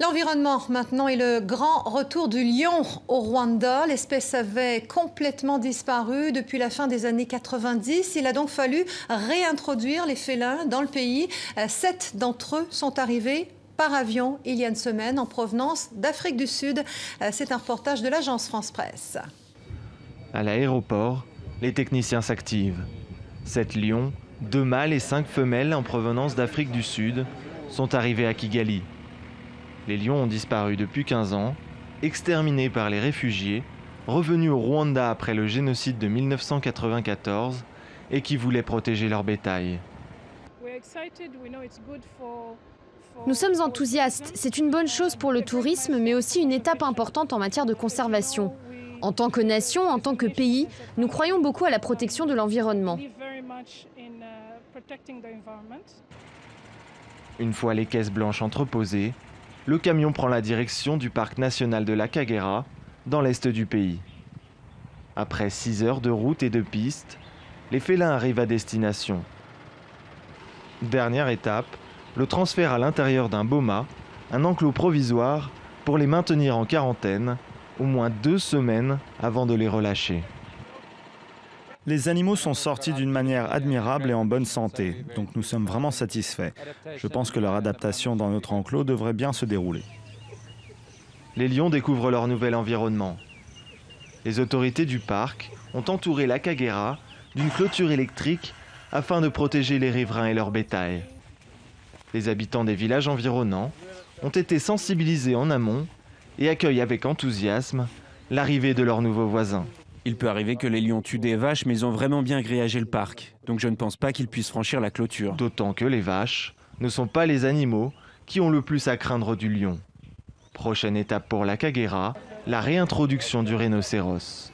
L'environnement maintenant et le grand retour du lion au Rwanda. L'espèce avait complètement disparu depuis la fin des années 90. Il a donc fallu réintroduire les félins dans le pays. 7 d'entre eux sont arrivés par avion il y a une semaine en provenance d'Afrique du Sud. C'est un reportage de l'agence France-Presse. À l'aéroport, les techniciens s'activent. 7 lions, 2 mâles et 5 femelles en provenance d'Afrique du Sud sont arrivés à Kigali. Les lions ont disparu depuis 15 ans, exterminés par les réfugiés, revenus au Rwanda après le génocide de 1994 et qui voulaient protéger leur bétail. Nous sommes enthousiastes. C'est une bonne chose pour le tourisme, mais aussi une étape importante en matière de conservation. En tant que nation, en tant que pays, nous croyons beaucoup à la protection de l'environnement. Une fois les caisses blanches entreposées, le camion prend la direction du parc national de la Kagera, dans l'est du pays. Après 6 heures de route et de piste, les félins arrivent à destination. Dernière étape, le transfert à l'intérieur d'un boma, un enclos provisoire, pour les maintenir en quarantaine, au moins 2 semaines avant de les relâcher. Les animaux sont sortis d'une manière admirable et en bonne santé, donc nous sommes vraiment satisfaits. Je pense que leur adaptation dans notre enclos devrait bien se dérouler. Les lions découvrent leur nouvel environnement. Les autorités du parc ont entouré la Kagera d'une clôture électrique afin de protéger les riverains et leur bétail. Les habitants des villages environnants ont été sensibilisés en amont et accueillent avec enthousiasme l'arrivée de leurs nouveaux voisins. Il peut arriver que les lions tuent des vaches, mais ils ont vraiment bien grillagé le parc. Donc je ne pense pas qu'ils puissent franchir la clôture. D'autant que les vaches ne sont pas les animaux qui ont le plus à craindre du lion. Prochaine étape pour la Kagera, la réintroduction du rhinocéros.